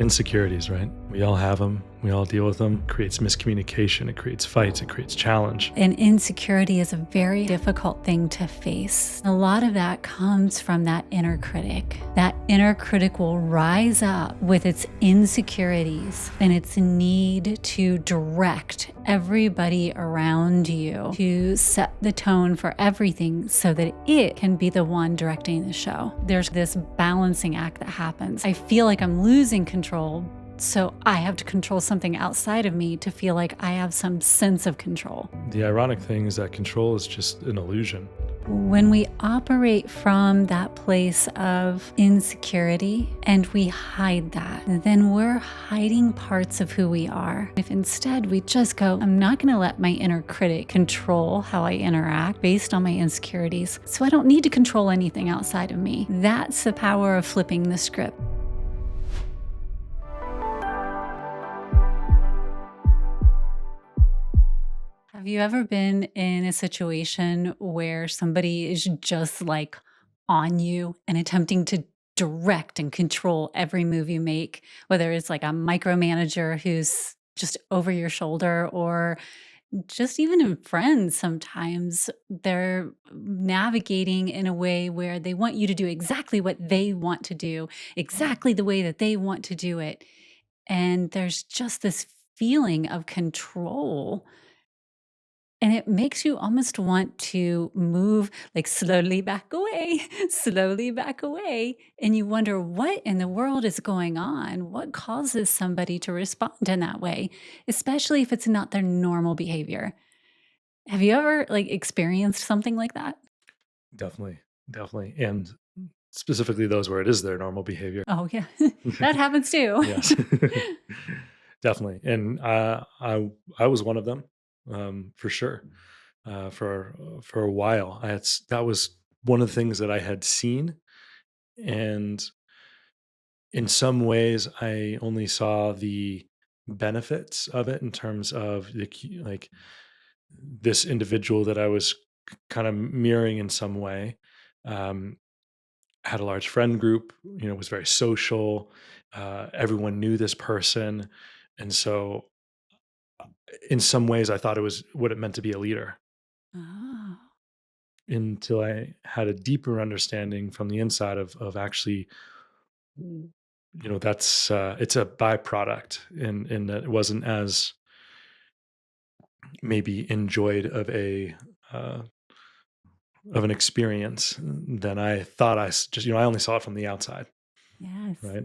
Insecurities, right? We all have them. We all deal with them. It creates miscommunication. It creates fights. It creates challenge. And insecurity is a very difficult thing to face. A lot of that comes from that inner critic. That inner critic will rise up with its insecurities and its need to direct everybody around you, to set the tone for everything so that it can be the one directing the show. There's this balancing act that happens. I feel like I'm losing control, so I have to control something outside of me to feel like I have some sense of control. The ironic thing is that control is just an illusion. When we operate from that place of insecurity and we hide that, then we're hiding parts of who we are. If instead we just go, I'm not going to let my inner critic control how I interact based on my insecurities, so I don't need to control anything outside of me. That's the power of flipping the script. Have you ever been in a situation where somebody is just like on you and attempting to direct and control every move you make, whether it's like a micromanager who's just over your shoulder, or just even in friends, sometimes they're navigating in a way where they want you to do exactly what they want to do, exactly the way that they want to do it. And there's just this feeling of control, and it makes you almost want to move, like, slowly back away, slowly back away, and you wonder what in the world is going on? What causes somebody to respond in that way, especially if it's not their normal behavior? Have you ever, like, experienced something like that? Definitely. Definitely. And specifically those where it is their normal behavior. Oh, yeah. That happens too. Yes. Definitely. And I was one of them, for sure. For a while, that was one of the things that I had seen, and in some ways, I only saw the benefits of it in terms of like this individual that I was kind of mirroring in some way. Um, had a large friend group, was very social. Everyone knew this person. And so, in some ways, I thought it was what it meant to be a leader Oh. until I had a deeper understanding from the inside of actually, that's it's a byproduct in that it wasn't as maybe enjoyed uh, of an experience than I thought. I only saw it from the outside, Yes. right?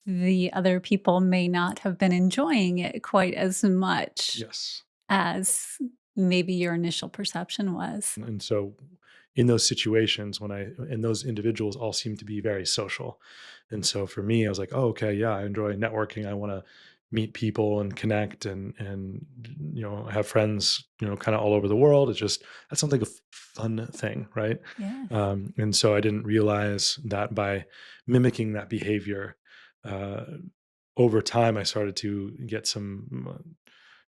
The other people may not have been enjoying it quite as much Yes. as maybe your initial perception was. And so in those situations and those individuals all seem to be very social. And so for me, I was like, oh, okay, yeah, I enjoy networking. I want to meet people and connect and have friends, kind of all over the world. It's just that's something a fun thing, right? Yes. And so I didn't realize that by mimicking that behavior, uh, over time, I started to get some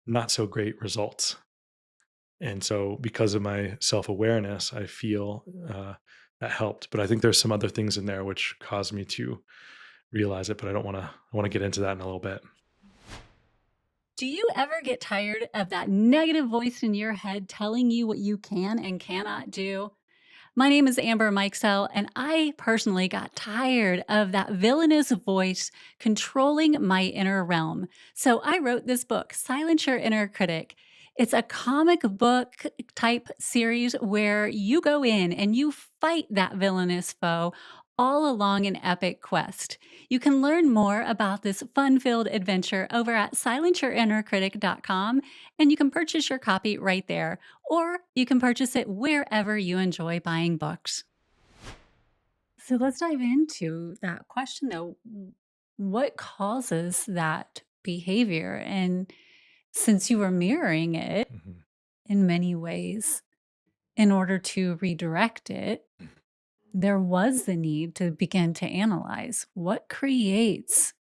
not so great results. And so, because of my self awareness, I feel that helped. But I think there's some other things in there which caused me to realize it. But I don't want to. I want to get into that in a little bit. Do you ever get tired of that negative voice in your head telling you what you can and cannot do? My name is Amber Mikesell, and I personally got tired of that villainous voice controlling my inner realm. So I wrote this book, Silence Your Inner Critic. It's a comic book type series where you go in and you fight that villainous foe all along an epic quest. You can learn more about this fun filled adventure over at silenceyourinnercritic.com, and you can purchase your copy right there, or you can purchase it wherever you enjoy buying books. So let's dive into that question though. What causes that behavior? And since you were mirroring it Mhm. in many ways, in order to redirect it, there was the need to begin to analyze what creates.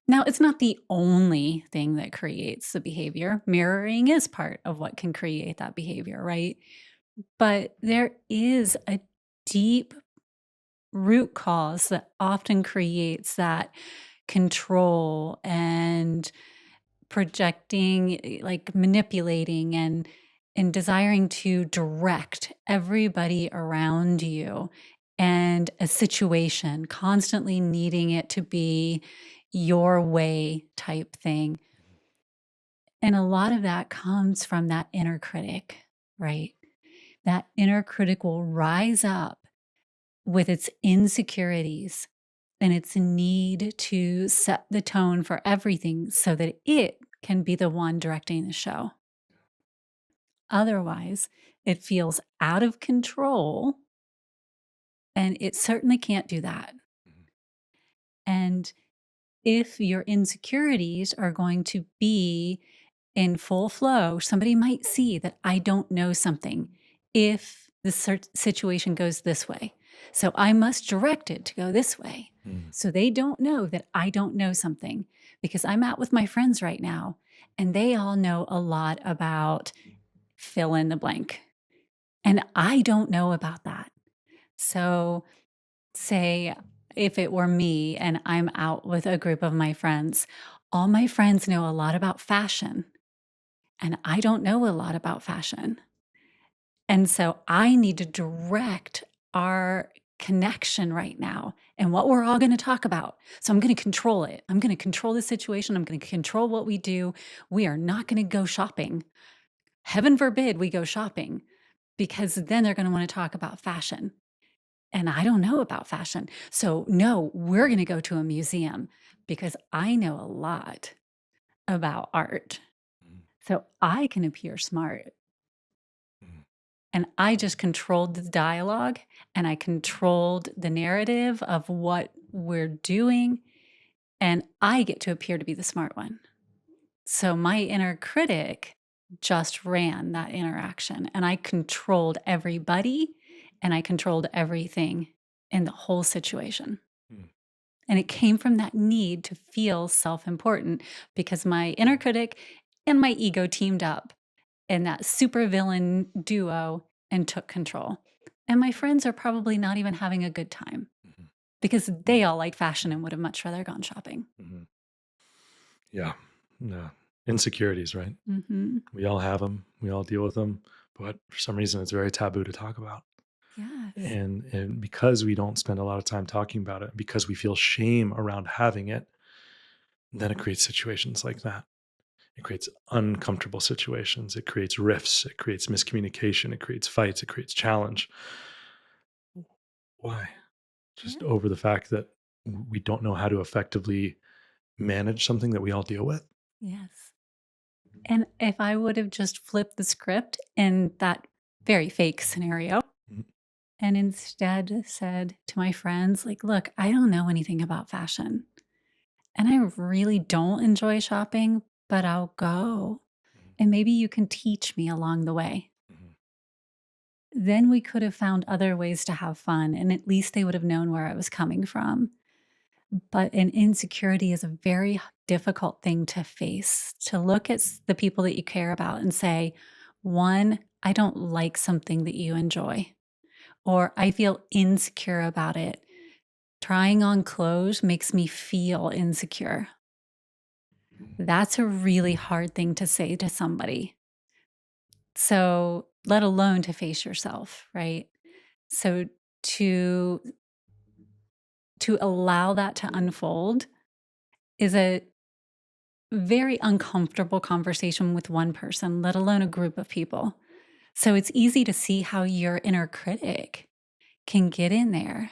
Now, it's not the only thing that creates the behavior. Mirroring is part of what can create that behavior, right? But there is a deep root cause that often creates that control and projecting, like manipulating and desiring to direct everybody around you and a situation, constantly needing it to be your way type thing. And a lot of that comes from that inner critic, right? That inner critic will rise up with its insecurities and its need to set the tone for everything so that it can be the one directing the show. Otherwise, it feels out of control, and it certainly can't do that. Mhm. And if your insecurities are going to be in full flow, somebody might see that I don't know something if the situation goes this way. So I must direct it to go this way. Mm. So they don't know that I don't know something because I'm out with my friends right now and they all know a lot about fill in the blank. And I don't know about that. So, say if it were me and I'm out with a group of my friends, all my friends know a lot about fashion, and I don't know a lot about fashion. And so I need to direct our connection right now and what we're all going to talk about. So I'm going to control it. I'm going to control the situation. I'm going to control what we do. We are not going to go shopping. Heaven forbid we go shopping because then they're going to want to talk about fashion. And I don't know about fashion. So, no, we're going to go to a museum because I know a lot about art. Mhm. So I can appear smart. Mhm. And I just controlled the dialogue and I controlled the narrative of what we're doing. And I get to appear to be the smart one. So my inner critic just ran that interaction and I controlled everybody and I controlled everything in the whole situation. Mm. And it came from that need to feel self important because my inner critic and my ego teamed up in that supervillain duo and took control. And my friends are probably not even having a good time Mhm. because they all like fashion and would have much rather gone shopping. Mhm. Yeah. Yeah. Insecurities, right? Hmm. We all have them. We all deal with them, but for some reason, it's very taboo to talk about. Yes. And because we don't spend a lot of time talking about it, because we feel shame around having it, then it creates situations like that. It creates uncomfortable situations. It creates rifts. It creates miscommunication. It creates fights. It creates challenge. Why? Yeah. Just over the fact that we don't know how to effectively manage something that we all deal with. Yes. And if I would have just flipped the script in that very fake scenario Mhm. and instead said to my friends, like, look, I don't know anything about fashion and I really don't enjoy shopping, but I'll go. Mhm. And maybe you can teach me along the way. Mhm. Then we could have found other ways to have fun, and at least they would have known where I was coming from. But an insecurity is a very difficult thing to face, to look at the people that you care about and say, one, I don't like something that you enjoy, or I feel insecure about it. Trying on clothes makes me feel insecure. That's a really hard thing to say to somebody. So, let alone to face yourself, right? So, to allow that to unfold is a very uncomfortable conversation with one person, let alone a group of people. So it's easy to see how your inner critic can get in there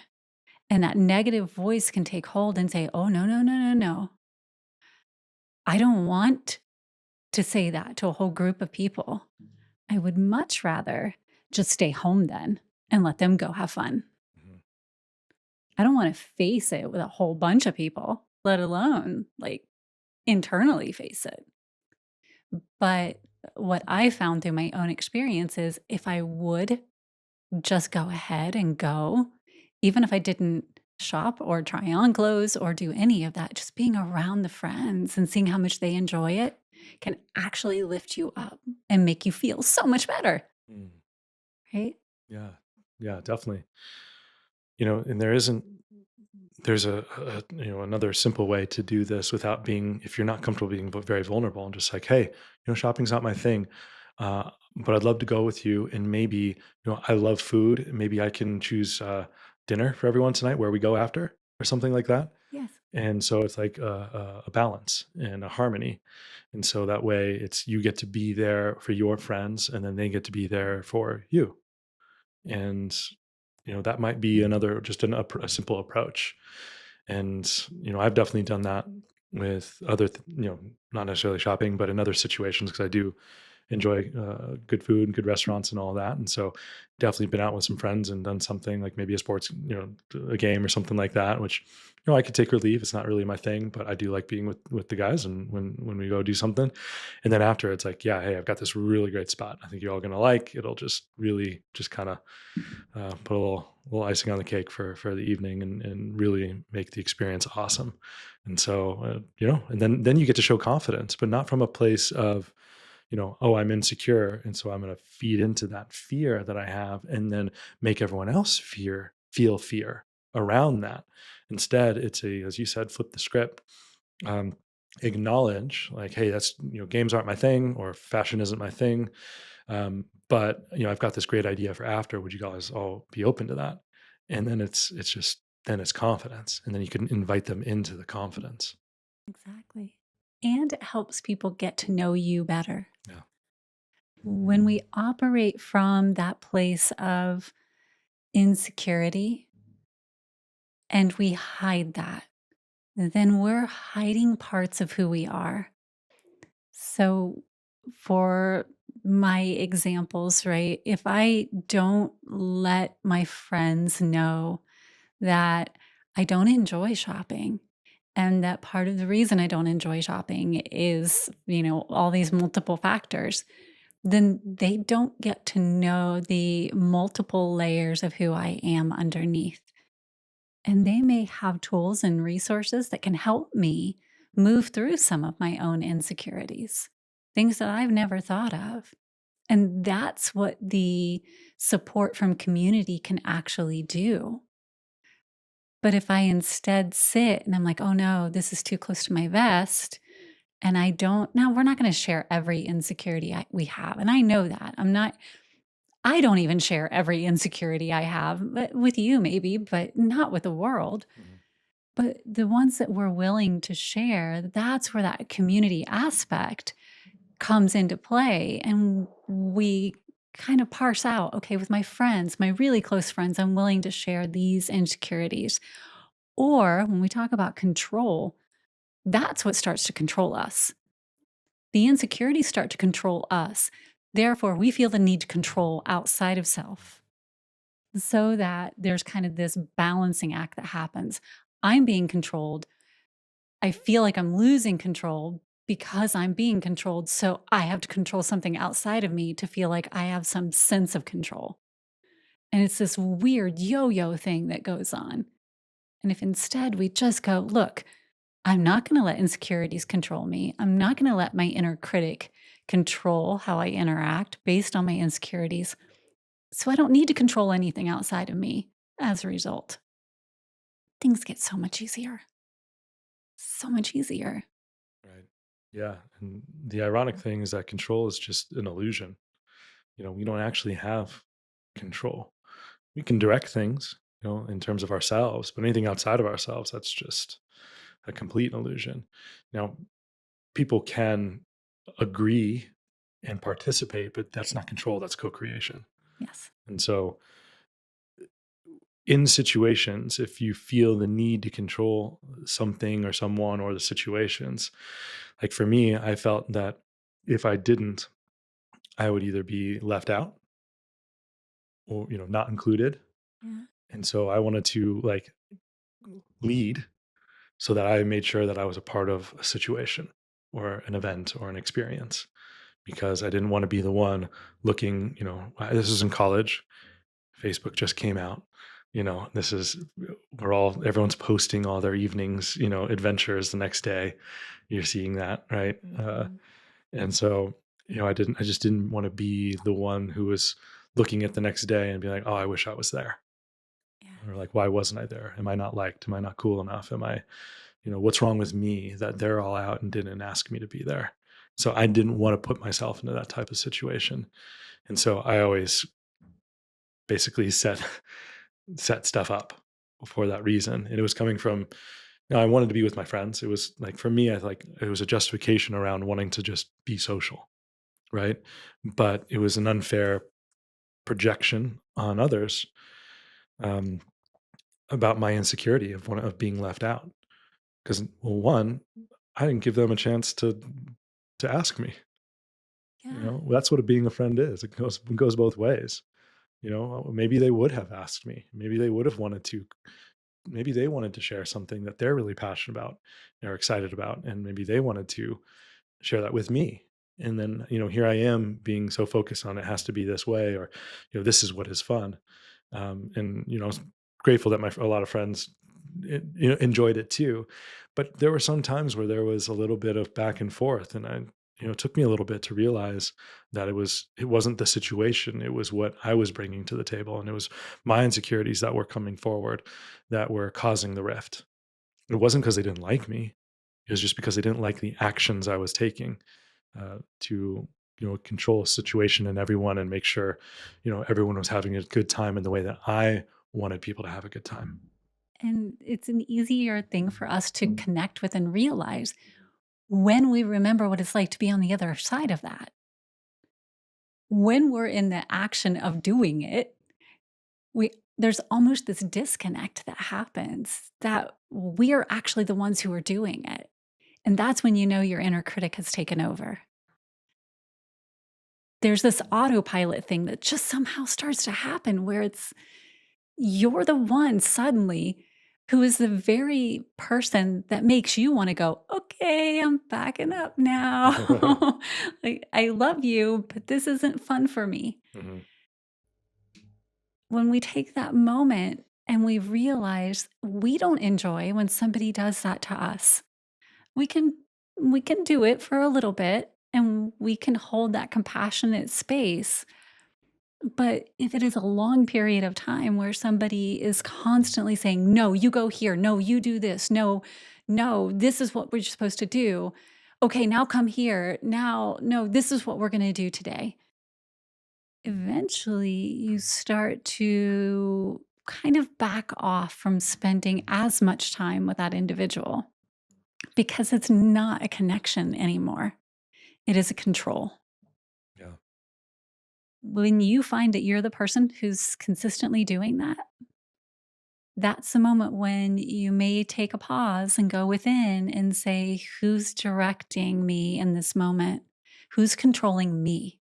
and that negative voice can take hold and say, oh, no, no, no, no, no. I don't want to say that to a whole group of people. I would much rather just stay home then and let them go have fun. Mhm. I don't want to face it with a whole bunch of people, let alone like internally face it. But what I found through my own experience is if I would just go ahead and go, even if I didn't shop or try on clothes or do any of that, just being around the friends and seeing how much they enjoy it can actually lift you up and make you feel so much better, Mm. right? Yeah. Yeah, definitely. And there isn't there's another simple way to do this without being, if you're not comfortable being very vulnerable, and just like, hey, shopping's not my thing, but I'd love to go with you, and maybe, I love food, maybe I can choose dinner for everyone tonight where we go after, or something like that. Yes, And so it's like a balance and a harmony, and so that way it's, you get to be there for your friends, and then they get to be there for you. And that might be another, just a simple approach. And I've definitely done that with other not necessarily shopping, but in other situations, because I do enjoy good food and good restaurants and all that. And so definitely been out with some friends and done something like maybe a sports, a game or something like that, which, I could take or leave. It's not really my thing, but I do like being with the guys, and when we go do something. And then after, it's like, yeah, hey, I've got this really great spot. I think you're all gonna like. It'll just really just kind of put a little icing on the cake for the evening, and really make the experience awesome. And so and then you get to show confidence, but not from a place of, oh, I'm insecure, and so I'm going to feed into that fear that I have, and then make everyone else feel fear around that. Instead, it's a, as you said, flip the script. Um, Acknowledge, like, hey, that's, games aren't my thing, or fashion isn't my thing, but I've got this great idea for after. Would you guys all be open to that? And then it's just, then it's confidence, and then you can invite them into the confidence. exactly. And it helps people get to know you better. Yeah. When we operate from that place of insecurity and we hide that, then we're hiding parts of who we are. So, for my examples, right, if I don't let my friends know that I don't enjoy shopping, and that part of the reason I don't enjoy shopping is, all these multiple factors, then they don't get to know the multiple layers of who I am underneath. And they may have tools and resources that can help me move through some of my own insecurities, things that I've never thought of. And that's what the support from community can actually do. But if I instead sit and I'm like, oh no, this is too close to my vest, and I don't, now we're not going to share every insecurity we have. And I know that. I don't even share every insecurity I have, but with you maybe, but not with the world. Mhm. But the ones that we're willing to share, that's where that community aspect comes into play. And we kind of parse out, okay, with my friends, my really close friends, I'm willing to share these insecurities. Or when we talk about control, that's what starts to control us. The insecurities start to control us. Therefore, we feel the need to control outside of self, so that there's kind of this balancing act that happens. I'm being controlled. I feel like I'm losing control because I'm being controlled. So I have to control something outside of me to feel like I have some sense of control. And it's this weird yo yo thing that goes on. And if instead we just go, look, I'm not going to let insecurities control me. I'm not going to let my inner critic control how I interact based on my insecurities. So I don't need to control anything outside of me as a result. Things get so much easier. So much easier. Right. Yeah. And the ironic thing is that control is just an illusion. We don't actually have control. We can direct things, in terms of ourselves, but anything outside of ourselves, that's just a complete illusion. Now, people can agree and participate, but that's not control, that's co-creation. Yes. And so in situations, if you feel the need to control something or someone or the situations, like for me, I felt that if I didn't, I would either be left out or, not included. Yeah. And so I wanted to like lead, so that I made sure that I was a part of a situation or an event or an experience, because I didn't want to be the one looking, this is in college. Facebook just came out. This is, everyone's posting all their evenings, adventures the next day. You're seeing that, right? Mhm. And so, I just didn't want to be the one who was looking at the next day and be like, oh, I wish I was there. Yeah. or like, why wasn't I there? Am I not liked? Am I not cool enough? Am I, what's wrong with me that they're all out and didn't ask me to be there? So I didn't want to put myself into that type of situation. And so I always basically set stuff up for that reason. And it was coming from, I wanted to be with my friends. It was like for me, I like it was a justification around wanting to just be social, right? But it was an unfair projection on others, um, about my insecurity of being left out. Because, well, one, I didn't give them a chance to ask me. Yeah. That's what being a friend is. It goes both ways. Maybe they would have asked me. Maybe they would have wanted to. Maybe they wanted to share something that they're really passionate about or excited about, and maybe they wanted to share that with me. And then, here I am being so focused on it has to be this way, or, this is what is fun. And, I was grateful that a lot of friends, enjoyed it too. But there were some times where there was a little bit of back and forth. And it took me a little bit to realize that it wasn't the situation. It was what I was bringing to the table. And it was my insecurities that were coming forward that were causing the rift. It wasn't because they didn't like me. It was just because they didn't like the actions I was taking, to control a situation and everyone and make sure everyone was having a good time in the way that I wanted people to have a good time. And it's an easier thing for us to connect with and realize when we remember what it's like to be on the other side of that. When we're in the action of doing it, we there's almost this disconnect that happens that we are actually the ones who are doing it. And that's when you know your inner critic has taken over. There's this autopilot thing that just somehow starts to happen where you're the one suddenly who is the very person that makes you wanna go, "Okay, I'm backing up now. Like, I love you, but this isn't fun for me." Mhm. When we take that moment and we realize we don't enjoy when somebody does that to us, we can we can do it for a little bit and we can hold that compassionate space. But if it is a long period of time where somebody is constantly saying, "No, you go here. No, you do this. No, no, this is what we're supposed to do. Okay, now come here. Now, no, this is what we're going to do today." Eventually, you start to kind of back off from spending as much time with that individual because it's not a connection anymore. It is a control. Yeah. When you find that you're the person who's consistently doing that, that's the moment when you may take a pause and go within and say, who's directing me in this moment? Who's controlling me?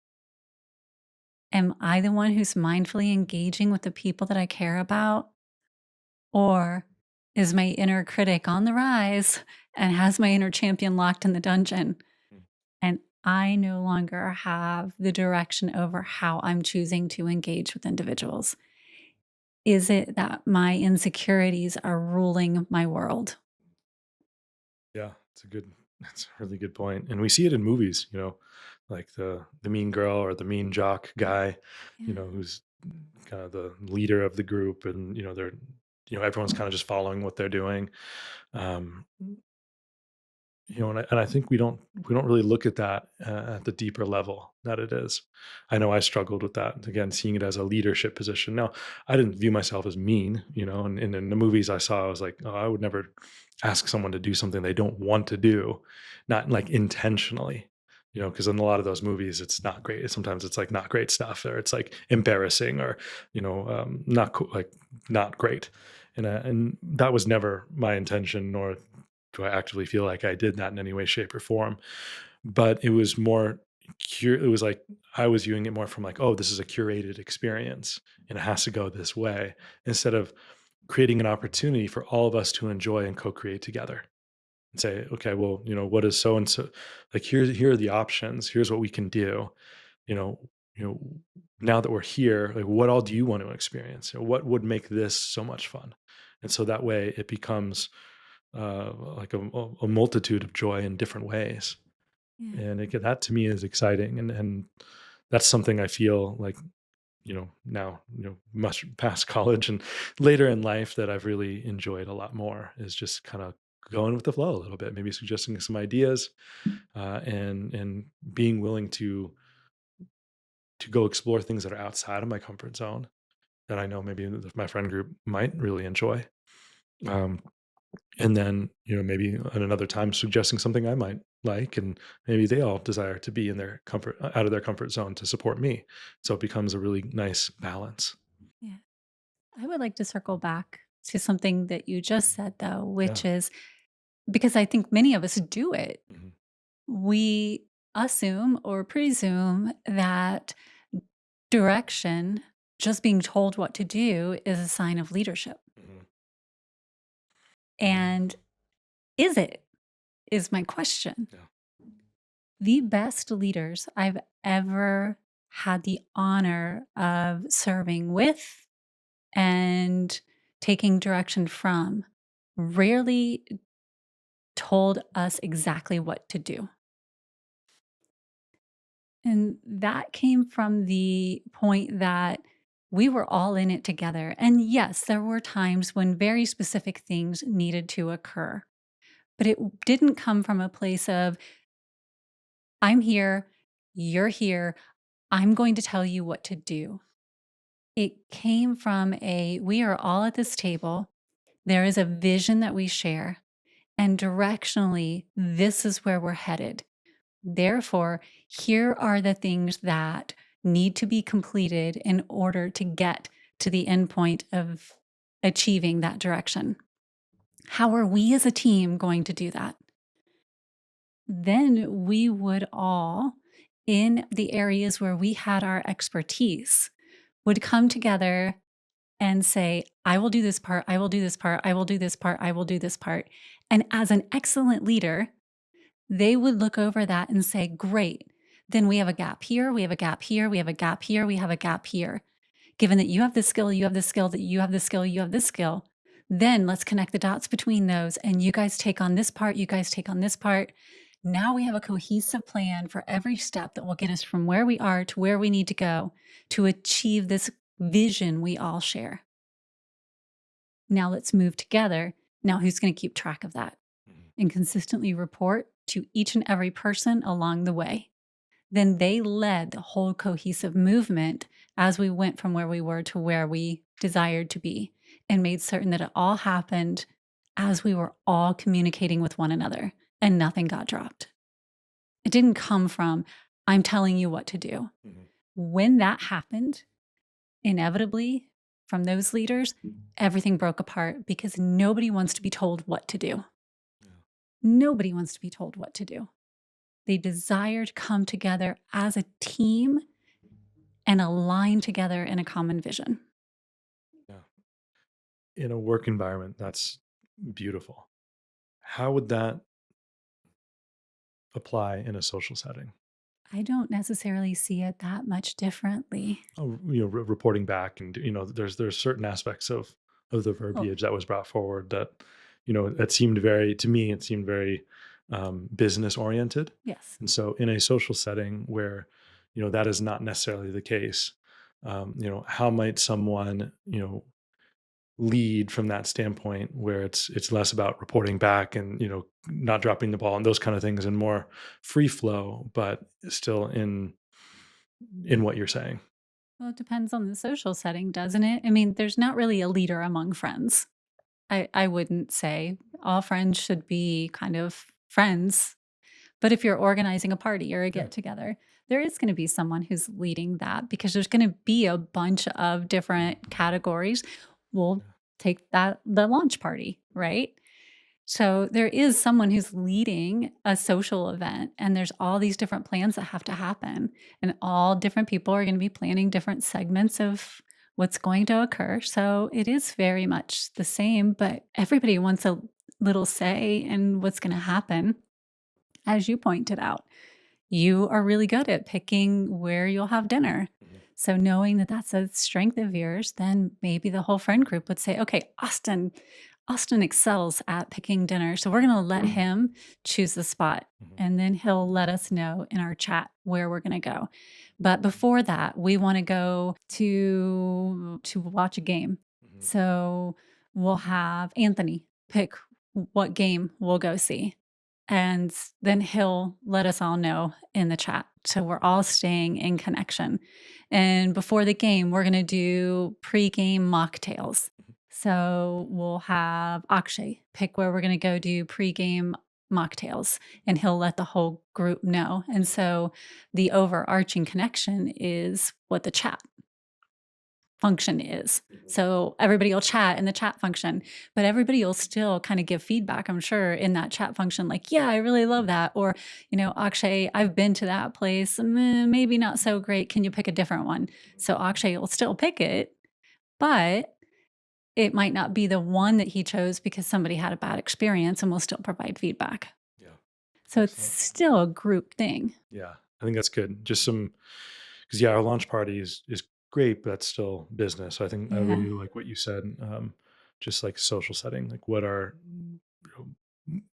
Am I the one who's mindfully engaging with the people that I care about? Or is my inner critic on the rise and has my inner champion locked in the dungeon? Mm. And I no longer have the direction over how I'm choosing to engage with individuals. Is it that my insecurities are ruling my world? Yeah, that's a really good point. And we see it in movies, like the mean girl or the mean jock guy, Yeah. who's kind of the leader of the group, and everyone's kind of just following what they're doing. Um, and I think we don't really look at that, at the deeper level that it is. I know I struggled with that, again, seeing it as a leadership position. Now, I didn't view myself as mean, and in the movies I saw, I was like, oh, I would never ask someone to do something they don't want to do, not like intentionally. Because in a lot of those movies, it's not great. Sometimes it's like not great stuff, or it's like embarrassing, or not like not great, and that was never my intention, nor do I actively feel like I did that in any way, shape, or form. But it was more it was like I was viewing it more from like, oh, this is a curated experience and it has to go this way, instead of creating an opportunity for all of us to enjoy and co-create together and say, okay, well, what is so and so, like, here are the options. Here's what we can do. You know, you know, now that we're here, like, what all do you want to experience? What would make this so much fun? And so that way it becomes, like a multitude of joy in different ways. Yeah. And that to me is exciting. And that's something I feel like now, much past college and later in life that I've really enjoyed a lot more is just kind of going with the flow a little bit, maybe suggesting some ideas, and being willing to go explore things that are outside of my comfort zone that I know maybe my friend group might really enjoy. Um, and then, maybe at another time suggesting something I might like, and maybe they all desire to be in their comfort, out of their comfort zone to support me. So it becomes a really nice balance. Yeah. I would like to circle back to something that you just said, though, Yeah. which is because I think many of us do it. Hmm. We assume or presume that direction, just being told what to do, is a sign of leadership. Hmm. And is it? Is my question. Yeah. The best leaders I've ever had the honor of serving with and taking direction from rarely told us exactly what to do. And that came from the point that we were all in it together. And yes, there were times when very specific things needed to occur, but it didn't come from a place of, I'm here, you're here, I'm going to tell you what to do. It came from a, we are all at this table. There is a vision that we share, and directionally, this is where we're headed. Therefore, here are the things that need to be completed in order to get to the end point of achieving that direction. How are we as a team going to do that? Then we would all, in the areas where we had our expertise, would come together and say, I will do this part, I will do this part, I will do this part, I will do this part. And as an excellent leader, they would look over that and say, great, then we have a gap here, we have a gap here, we have a gap here, we have a gap here. Given that you have this skill, you have this skill, that you have this skill, you have this skill, then let's connect the dots between those. And you guys take on this part, you guys take on this part. Now we have a cohesive plan for every step that will get us from where we are to where we need to go to achieve this vision we all share. Now let's move together. Now, who's going to keep track of that Mhm. and consistently report to each and every person along the way? Then they led the whole cohesive movement as we went from where we were to where we desired to be, and made certain that it all happened as we were all communicating with one another and nothing got dropped. It didn't come from, I'm telling you what to do. Mhm. When that happened, inevitably, from those leaders, everything broke apart because nobody wants to be told what to do. Yeah. Nobody wants to be told what to do. They desire to come together as a team and align together in a common vision. Yeah. In a work environment, that's beautiful. How would that apply in a social setting? I don't necessarily see it that much differently. Oh, reporting back, and there's certain aspects of the Oh, verbiage that was brought forward that, that seemed very to me. It seemed very business oriented, yes. and so in a social setting where, that is not necessarily the case, how might someone, lead from that standpoint where it's less about reporting back and not dropping the ball and those kind of things and more free flow, but still in what you're saying. Well, it depends on the social setting, doesn't it? I mean, there's not really a leader among friends. I wouldn't say all friends should be kind of friends. But if you're organizing a party or a Yeah. get together, there is going to be someone who's leading that because there's going to be a bunch of different categories. We'll Yeah. take that the launch party, right? So there is someone who's leading a social event, and there's all these different plans that have to happen, and all different people are going to be planning different segments of what's going to occur. So it is very much the same, but everybody wants a little say in what's going to happen, as you pointed out. You are really good at picking where you'll have dinner. Mhm. So knowing that that's a strength of yours, then maybe the whole friend group would say, okay, Austin, Austin excels at picking dinner, so we're gonna let him choose the spot, Mhm. and then he'll let us know in our chat where we're gonna go. But before that, we wanna go to watch a game. Mhm. So we'll have Anthony pick what game we'll go see, and then he'll let us all know in the chat, so we're all staying in connection. And before the game, we're gonna do pre-game mocktails. Mhm. So we'll have Akshay pick where we're gonna go do pre-game mocktails, and he'll let the whole group know. And so the overarching connection is what the chat function is. Mhm. So everybody will chat in the chat function, but everybody will still kind of give feedback, I'm sure, in that chat function, like, yeah, I really love that. Or, Akshay, I've been to that place, maybe not so great. Can you pick a different one? Mhm. So Akshay will still pick it, but it might not be the one that he chose because somebody had a bad experience, and we'll still provide feedback. Yeah. So it's Excellent. still a group thing. Yeah. I think that's good. Just some, because yeah, our launch party is great, but that's still business. So I think I Yeah. really like what you said. Just like social setting, like what are,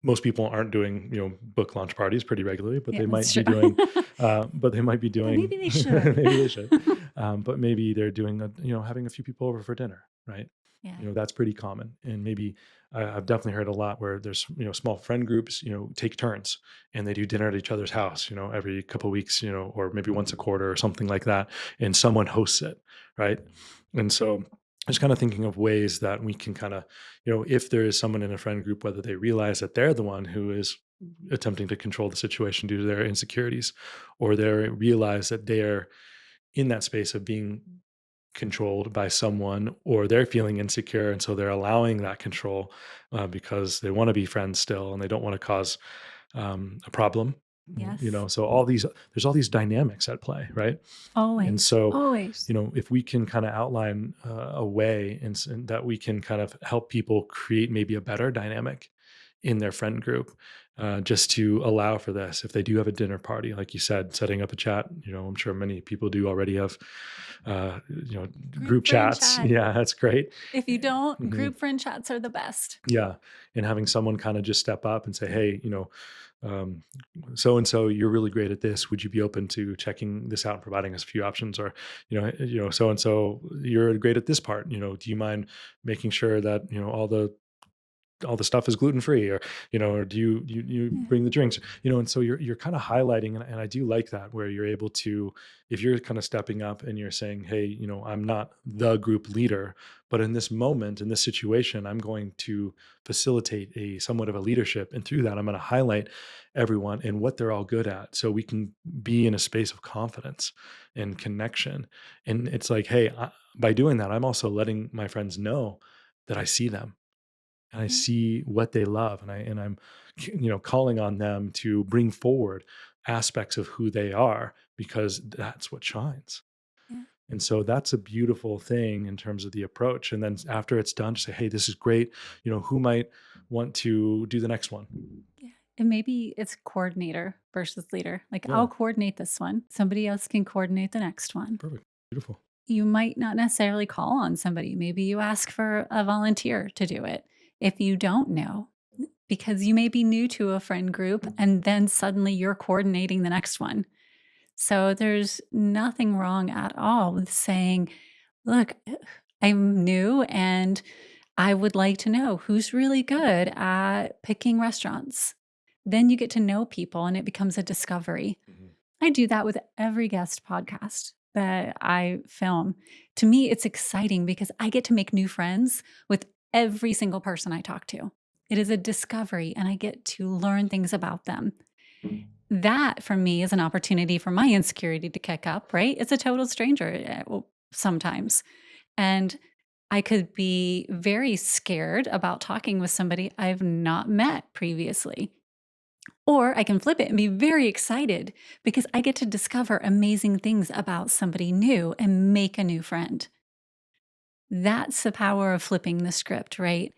most people aren't doing, book launch parties pretty regularly, but Yeah, they that's might true. be doing, but they might be But doing, maybe they should. maybe they should, but maybe they're doing, having a few people over for dinner, right? Yeah. That's pretty common. And maybe I've definitely heard a lot where there's, small friend groups, take turns and they do dinner at each other's house, every couple weeks, or maybe once a quarter or something like that. And someone hosts it. Right. And so just kind of thinking of ways that we can kind of, if there is someone in a friend group, whether they realize that they're the one who is attempting to control the situation due to their insecurities, or they realize that they're in that space of being controlled by someone, or they're feeling insecure and so they're allowing that control, because they want to be friends still and they don't want to cause, a problem. Yes. So all these, there's all these dynamics at play, right? And Always. so, Always. if we can kind of outline, a way and that we can kind of help people create maybe a better dynamic in their friend group, just to allow for this. If they do have a dinner party, like you said, setting up a chat, I'm sure many people do already have, Group group friend chats. chat. Yeah, that's great. If you don't, Mhm. group friend chats are the best. Yeah. And having someone kind of just step up and say, hey, um, so and so, you're really great at this. Would you be open to checking this out and providing us a few options? Or, so and so, you're great at this part. Do you mind making sure that all the stuff is gluten free, or or do you Yeah. bring the drinks, and so you're kind of highlighting, and I do like that, where you're able to, if you're kind of stepping up and you're saying, hey, I'm not the group leader, but in this moment, in this situation, I'm going to facilitate a somewhat of a leadership, and through that I'm going to highlight everyone and what they're all good at, so we can be in a space of confidence and connection. And it's like, hey, by doing that, I'm also letting my friends know that I see them and I Yeah. see what they love, and I'm calling on them to bring forward aspects of who they are, because that's what shines. Yeah. And so that's a beautiful thing in terms of the approach. And then after it's done, to say, hey, this is great. Who might want to do the next one? Yeah. And maybe it's coordinator versus leader. Like, Yeah, I'll coordinate this one. Somebody else can coordinate the next one. perfect. Beautiful. You might not necessarily call on somebody. Maybe you ask for a volunteer to do it if you don't know, because you may be new to a friend group and then suddenly you're coordinating the next one. So there's nothing wrong at all with saying, look, I'm new and I would like to know who's really good at picking restaurants. Then you get to know people and it becomes a discovery. Mhm. I do that with every guest podcast that I film. To me, it's exciting because I get to make new friends with every single person I talk to. It is a discovery and I get to learn things about them. That for me is an opportunity for my insecurity to kick up, right? It's a total stranger, well, sometimes. And I could be very scared about talking with somebody I've not met previously. Or I can flip it and be very excited because I get to discover amazing things about somebody new and make a new friend. That's the power of flipping the script, right?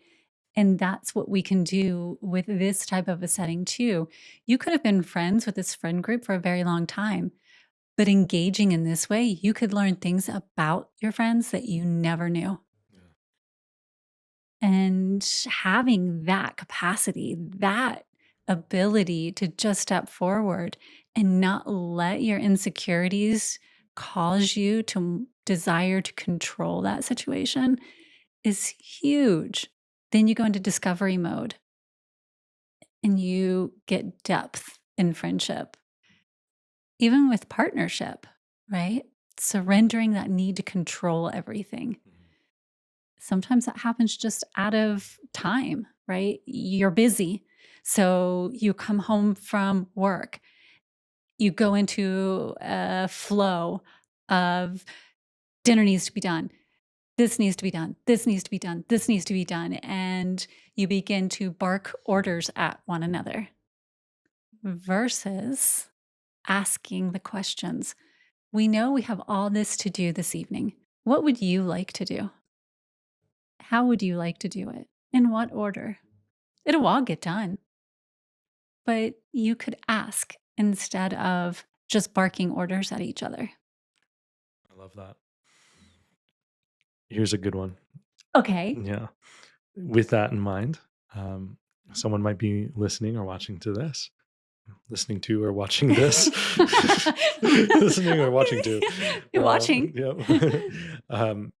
And that's what we can do with this type of a setting too. You could have been friends with this friend group for a very long time, but engaging in this way, you could learn things about your friends that you never knew. Yeah. And having that capacity, that ability to just step forward and not let your insecurities cause you to desire to control that situation is huge. Then you go into discovery mode and you get depth in friendship, even with partnership, right? Surrendering that need to control everything. Sometimes that happens just out of time, right? You're busy. So you come home from work, you go into a flow of dinner needs to be done. This needs to be done. This needs to be done. This needs to be done. And you begin to bark orders at one another versus asking the questions. We know we have all this to do this evening. What would you like to do? How would you like to do it? In what order? It'll all get done. But you could ask instead of just barking orders at each other. I love that. Here's a good one. Okay. Yeah. With that in mind, um, someone might be listening or watching to this, listening to or watching this, listening or watching to. You're watching. Yep. um,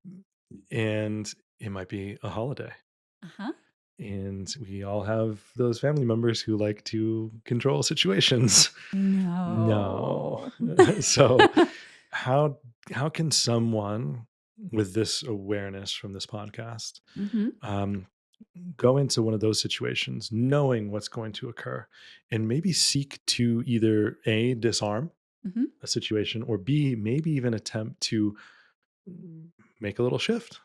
and it might be a holiday. Uh-huh. And we all have those family members who like to control situations. No. No. So how how can someone with this awareness from this podcast Mhm. um, go into one of those situations knowing what's going to occur and maybe seek to either A, disarm Mhm. a situation, or B, maybe even attempt to make a little shift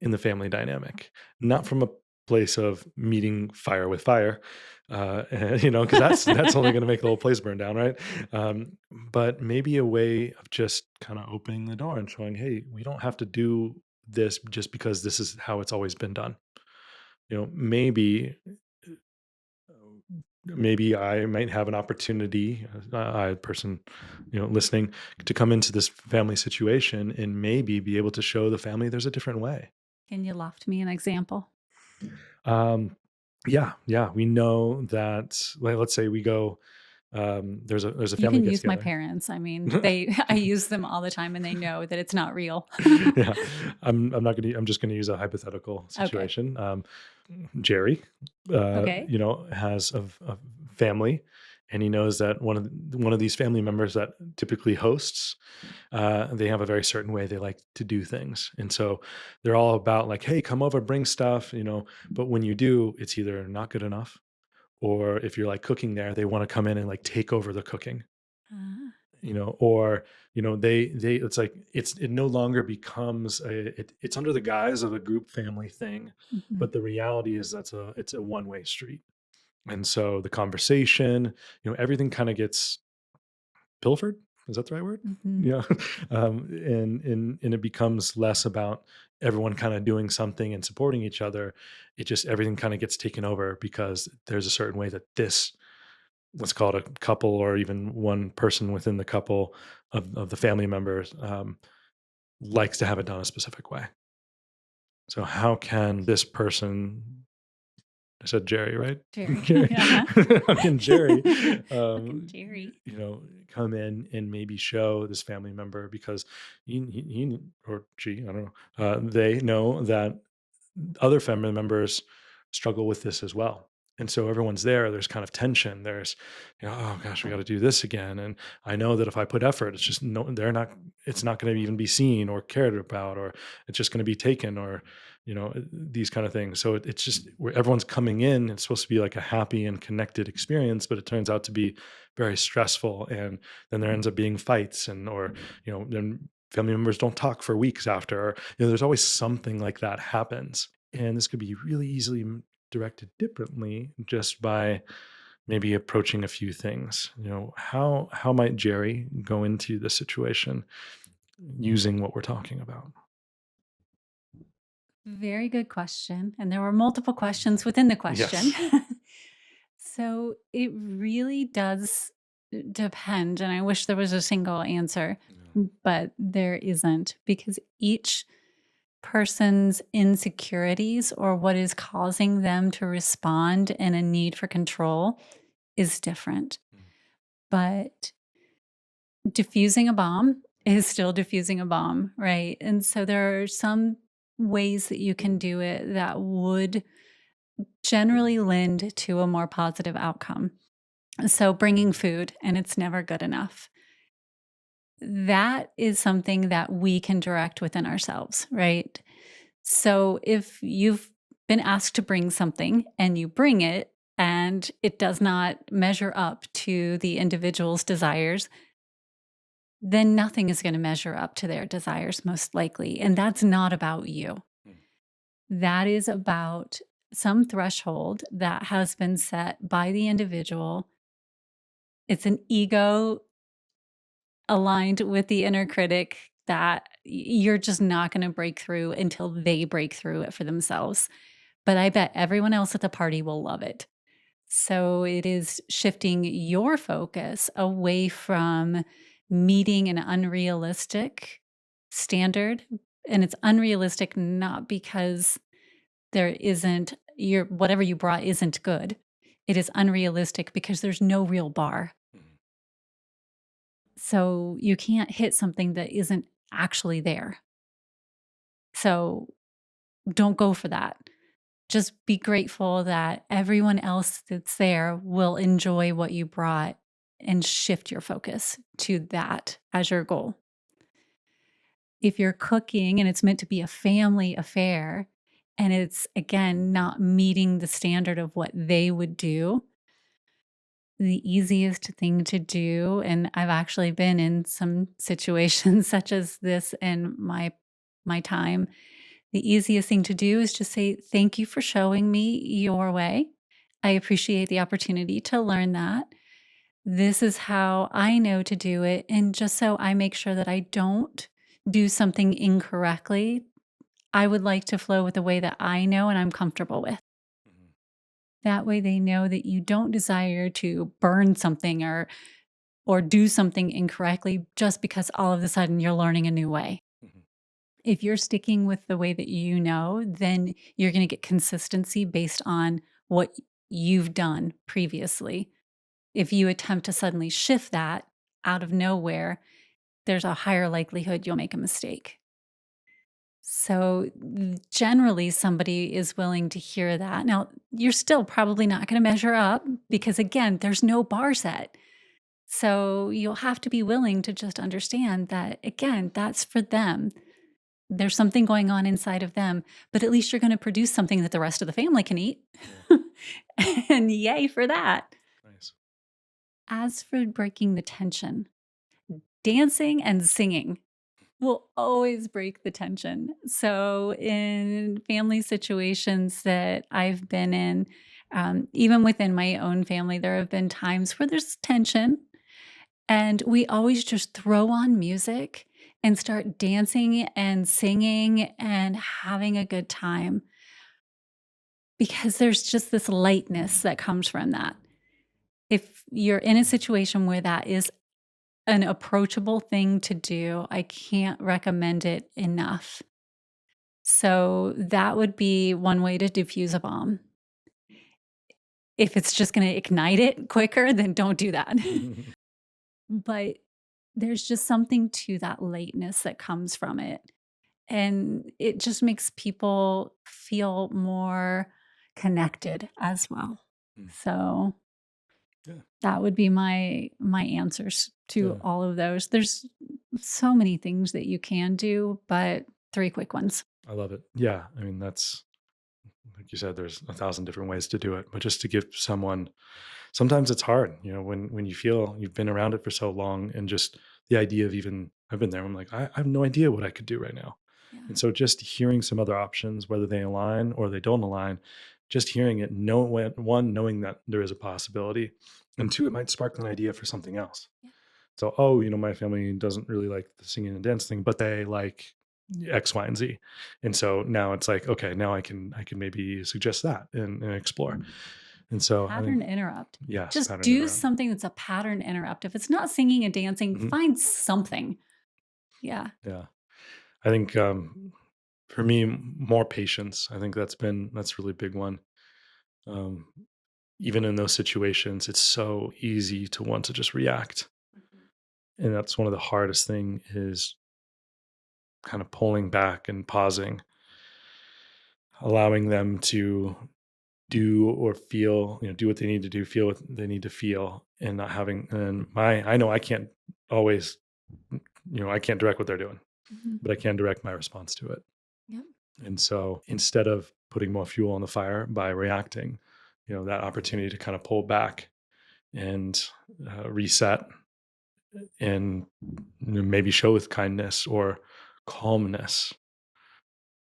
in the family dynamic, not from a place of meeting fire with fire, because that's only going to make the whole place burn down, right? But maybe a way of just kind of opening the door and showing, hey, we don't have to do this just because this is how it's always been done. Maybe I might have an opportunity, I person, listening, to come into this family situation and maybe be able to show the family there's a different way. Can you loft me an example? Um, yeah, we know that. Let's say we go. There's a You family can get use my together. parents. I mean, they I use them all the time and they know that it's not real. Yeah, I'm not gonna. I'm just gonna use a hypothetical Okay. situation. Jerry, Okay. has a family, and he knows that one of these family members that typically hosts, they have a very certain way they like to do things, and so they're all about like, hey, come over, bring stuff, But when you do, it's either not good enough, or if you're like cooking there, they want to come in and like take over the cooking, Ah. or they it's like it no longer becomes it's under the guise of a group family thing, Mhm. but the reality is it's a one-way street. And so the conversation, everything kind of gets pilfered. Is that the right word? Mhm. Yeah. And it becomes less about everyone kind of doing something and supporting each other. It just everything kind of gets taken over because there's a certain way that this, let's call it a couple or even one person within the couple of the family members, likes to have it done a specific way. So how can this person, I said Jerry, right? Jerry. Jerry, Uh-huh. how can Jerry, Fucking um, Jerry. come in and maybe show this family member, because he or she, I don't know, they know that other family members struggle with this as well. And so everyone's there. There's kind of tension. There's, oh gosh, we got to do this again. And I know that if I put effort, it's just no, they're not, it's not going to even be seen or cared about, or it's just going to be taken, or, these kind of things. So it's just where everyone's coming in. It's supposed to be like a happy and connected experience, but it turns out to be very stressful. And then there ends up being fights, or, then family members don't talk for weeks after, or, there's always something like that happens. And this could be really easily directed differently just by maybe approaching a few things. How might Jerry go into the situation using what we're talking about? Very good question. And there were multiple questions within the question. Yes. So it really does depend. And I wish there was a single answer, Yeah. but there isn't because each person's insecurities or what is causing them to respond in a need for control is different. Mm, But diffusing a bomb is still diffusing a bomb, right? And so there are some ways that you can do it that would generally lend to a more positive outcome. So bringing food, and it's never good enough. That is something that we can direct within ourselves, right? So if you've been asked to bring something and you bring it and it does not measure up to the individual's desires, then nothing is going to measure up to their desires, most likely. And that's not about you. mm, That is about some threshold that has been set by the individual. It's an ego aligned with the inner critic that you're just not going to break through until they break through it for themselves. But I bet everyone else at the party will love it. So it is shifting your focus away from meeting an unrealistic standard. And it's unrealistic not because there isn't your whatever you brought isn't good. It is unrealistic because there's no real bar. mhm, So you can't hit something that isn't actually there. So don't go for that. Just be grateful that everyone else that's there will enjoy what you brought and shift your focus to that as your goal. If you're cooking and it's meant to be a family affair and it's again not meeting the standard of what they would do, the easiest thing to do, and I've actually been in some situations such as this in my time, the easiest thing to do is just say, "Thank you for showing me your way. I appreciate the opportunity to learn that. This is how I know to do it, and just so I make sure that I don't do something incorrectly, I would like to flow with the way that I know and I'm comfortable with." mhm, That way they know that you don't desire to burn something or do something incorrectly just because all of a sudden you're learning a new way. mhm, If you're sticking with the way that you know, then you're going to get consistency based on what you've done previously. If you attempt to suddenly shift that out of nowhere, there's a higher likelihood you'll make a mistake. So, generally, somebody is willing to hear that. Now, you're still probably not going to measure up because, again, there's no bar set. So, you'll have to be willing to just understand that, again, that's for them. There's something going on inside of them, but at least you're gonna produce something that the rest of the family can eat. yeah, And yay for that. nice. As for breaking the tension, dancing and singing will always break the tension. So, in family situations that I've been in, even within my own family, there have been times where there's tension, and we always just throw on music and start dancing and singing and having a good time because there's just this lightness that comes from that. If you're in a situation where that is an approachable thing to do, I can't recommend it enough. So that would be one way to diffuse a bomb. If it's just going to ignite it quicker, then don't do that. But there's just something to that lateness that comes from it. And it just makes people feel more connected as well. Mm, So yeah, that would be my answers to yeah, all of those. There's so many things that you can do, but 3 quick ones. I love it. Yeah, I mean, that's like you said, there's a thousand different ways to do it, but just to give someone, sometimes it's hard, when you feel you've been around it for so long, and just the idea of even I've been there. I'm like, I have no idea what I could do right now, Yeah. and so just hearing some other options, whether they align or they don't align, just hearing it, know one, knowing that there is a possibility, and two, it might spark an idea for something else. Yeah. So, oh, my family doesn't really like the singing and dance thing, but they like X, Y, and Z. And so now it's like, okay, now I can maybe suggest that and explore. And so I think Pattern interrupt. yes, Just pattern do interrupt. something that's a pattern interrupt. If it's not singing and dancing, Mhm. find something. Yeah. Yeah. I think For me, more patience. I think that's a really big one. Um, Even in those situations, it's so easy to want to just react, Mhm. and that's one of the hardest thing is kind of pulling back and pausing, allowing them to do or feel, do what they need to do, feel what they need to feel, and not having. And I know I can't always, I can't direct what they're doing, Mhm. but I can direct my response to it. Yep. And so instead of putting more fuel on the fire by reacting, that opportunity to kind of pull back and reset and maybe show with kindness or calmness.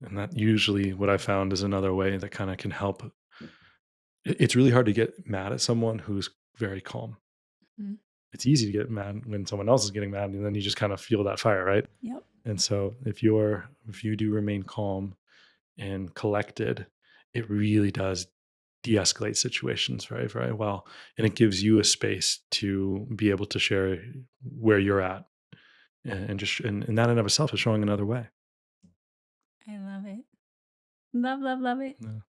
And that usually what I found is another way that kind of can help. It's really hard to get mad at someone who's very calm. Mhm. It's easy to get mad when someone else is getting mad, and then you just kind of feel that fire, right? Yep. And so if you do remain calm and collected, it really does de-escalate situations very, very well. And it gives you a space to be able to share where you're at, and just and that in of itself is showing another way. I love it. Love, love, love it. Yeah.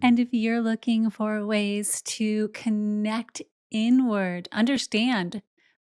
And if you're looking for ways to connect inward, understand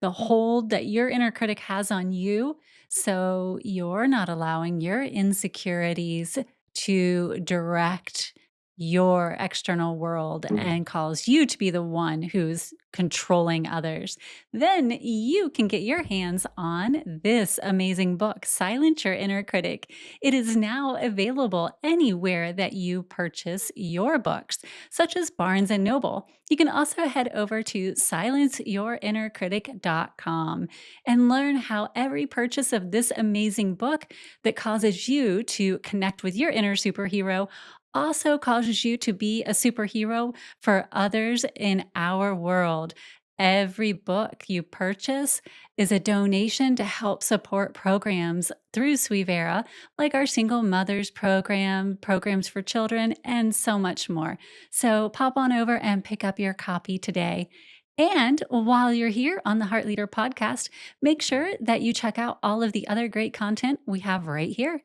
the hold that your inner critic has on you. So you're not allowing your insecurities to direct your external world and cause you to be the one who's controlling others. Then you can get your hands on this amazing book, Silence Your Inner Critic. It is now available anywhere that you purchase your books, such as Barnes and Noble. You can also head over to silenceyourinnercritic.com and learn how every purchase of this amazing book that causes you to connect with your inner superhero also causes you to be a superhero for others in our world. Every book you purchase is a donation to help support programs through Suivera, like our Single Mothers Program, programs for children, and so much more. So pop on over and pick up your copy today. And while you're here on the Heart Leader podcast, make sure that you check out all of the other great content we have right here